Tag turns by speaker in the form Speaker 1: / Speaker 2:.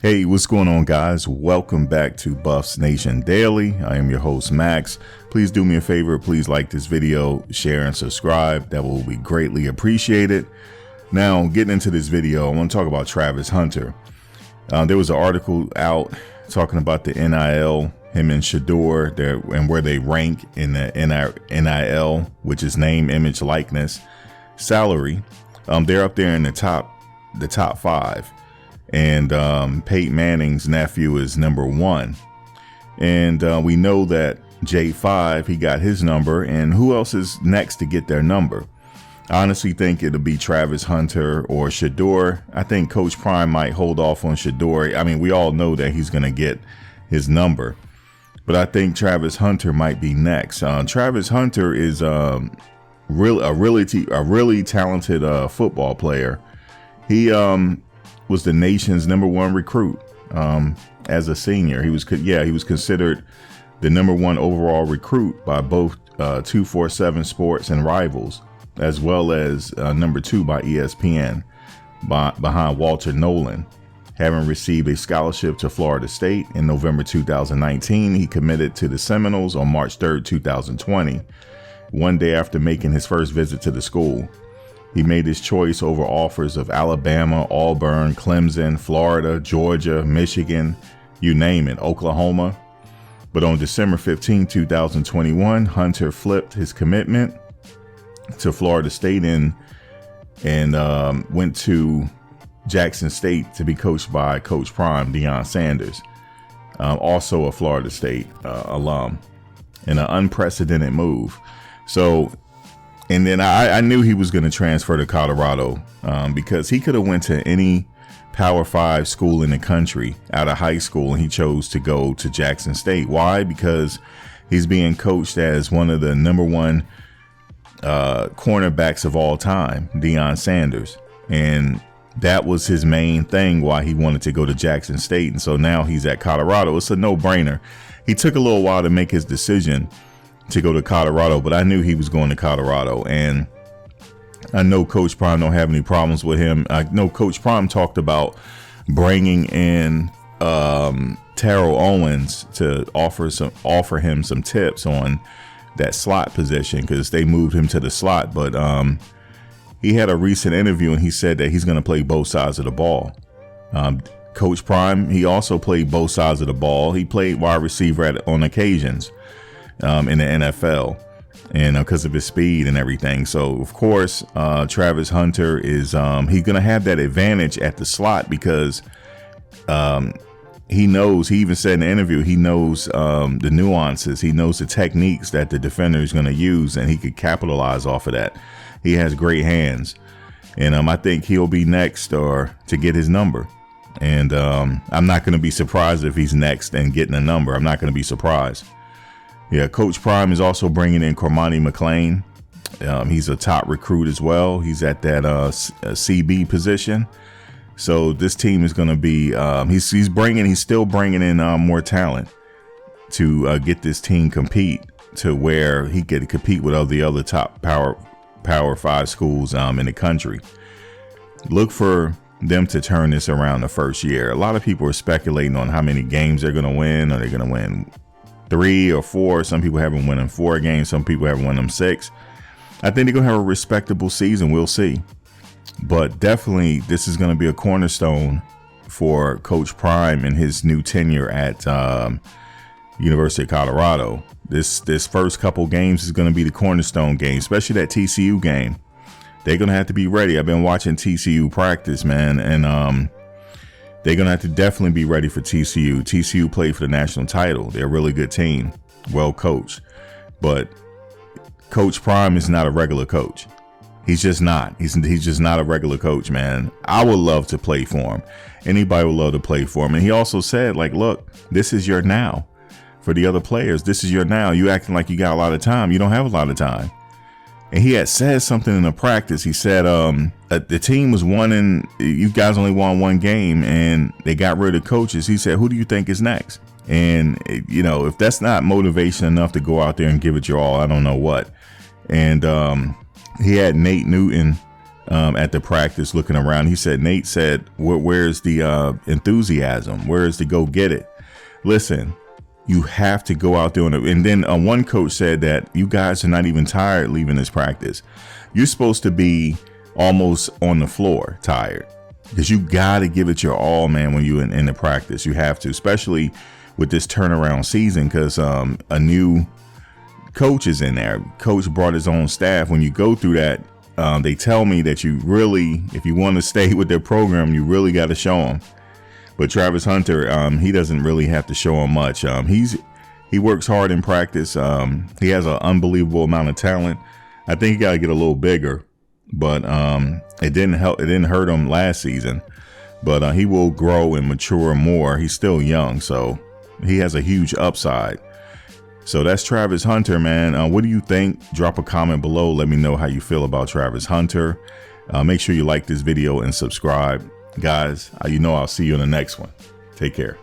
Speaker 1: Hey, what's going on, guys? Welcome back to Buffs Nation Daily. I am your host, Max. Please do me a favor. Please like this video, share, and subscribe. That will be greatly appreciated. Now, getting into this video, I want to talk about Travis Hunter. There was an article out talking about the NIL, him and Shador, and where they rank in the NIL, which is name, image, likeness, salary. They're up there in the top five. And Peyton Manning's nephew is number one. And we know that J5, he got his number. And who else is next to get their number? I honestly think it'll be Travis Hunter or Shador. I think Coach Prime might hold off on Shador. I mean, we all know that he's going to get his number. But I think Travis Hunter might be next. Travis Hunter is a really talented football player. He was the nation's #1 recruit as a senior. He was considered the #1 overall recruit by both 247 Sports and Rivals, as well as number 2 by ESPN, behind Walter Nolan. Having received a scholarship to Florida State in November 2019, he committed to the Seminoles on March 3rd, 2020, one day after making his first visit to the school. He made his choice over offers of Alabama, Auburn, Clemson, Florida, Georgia, Michigan, you name it, Oklahoma. But on December 15, 2021, Hunter flipped his commitment to Florida State and went to Jackson State to be coached by Coach Prime, Deion Sanders, also a Florida State alum, in an unprecedented move. And then I knew he was going to transfer to Colorado because he could have went to any Power 5 school in the country out of high school, and he chose to go to Jackson State. Why? Because he's being coached as one of the #1 cornerbacks of all time, Deion Sanders. And that was his main thing why he wanted to go to Jackson State. And so now he's at Colorado. It's a no-brainer. He took a little while to make his decision to go to Colorado, but I knew he was going to Colorado, and I know Coach Prime don't have any problems with him. I know Coach Prime talked about bringing in Terrell Owens to offer him some tips on that slot position, because they moved him to the slot. But he had a recent interview and he said that he's going to play both sides of the ball. Coach Prime, he also played both sides of the ball. He played wide receiver on occasions in the NFL, and because of his speed and everything. So of course, Travis Hunter is he's gonna have that advantage at the slot, because he knows, he even said in the interview, he knows the nuances, he knows the techniques that the defender is going to use, and he could capitalize off of that. He has great hands, and I think he'll be next to get his number. And I'm not going to be surprised if he's next and getting a number. I'm not going to be surprised. Yeah, Coach Prime is also bringing in Cormani McClain. He's a top recruit as well. He's at that CB position. So this team is going to be, he's still bringing in more talent to get this team compete to where he could compete with all the other top Power 5 schools in the country. Look for them to turn this around the first year. A lot of people are speculating on how many games they're going to win. Are they going to win 3 or 4? Some people haven't won them 4 games. Some people haven't won them 6. I think they're going to have a respectable season. We'll see. But definitely, this is going to be a cornerstone for Coach Prime and his new tenure at University of Colorado. This first couple games is going to be the cornerstone game, especially that TCU game. They're going to have to be ready. I've been watching TCU practice, man, and they're going to have to definitely be ready for TCU. TCU played for the national title. They're a really good team, well coached. But Coach Prime is not a regular coach. He's just not. He's just not a regular coach, man. I would love to play for him. Anybody would love to play for him. And he also said, like, look, this is your now. For the other players, this is your now. You acting like you got a lot of time. You don't have a lot of time. And he had said something in the practice. He said the team was winning. You guys only won 1 game and they got rid of coaches. He said, who do you think is next? And, you know, if that's not motivation enough to go out there and give it your all, I don't know what. And he had Nate Newton at the practice looking around. He said, Nate said, where's the enthusiasm? Where's the go get it? Listen, you have to go out there. And then one coach said that you guys are not even tired leaving this practice. You're supposed to be almost on the floor tired, because you got to give it your all, man, when you're in the practice. You have to, especially with this turnaround season, because a new coach is in there. Coach brought his own staff. When you go through that, they tell me that you really, if you want to stay with their program, you really got to show them. But Travis Hunter, he doesn't really have to show him much. He works hard in practice. He has an unbelievable amount of talent. I think he got to get a little bigger, but it didn't help. It didn't hurt him last season, but he will grow and mature more. He's still young, so he has a huge upside. So that's Travis Hunter, man. What do you think? Drop a comment below. Let me know how you feel about Travis Hunter. Make sure you like this video and subscribe. Guys, I'll see you in the next one. Take care.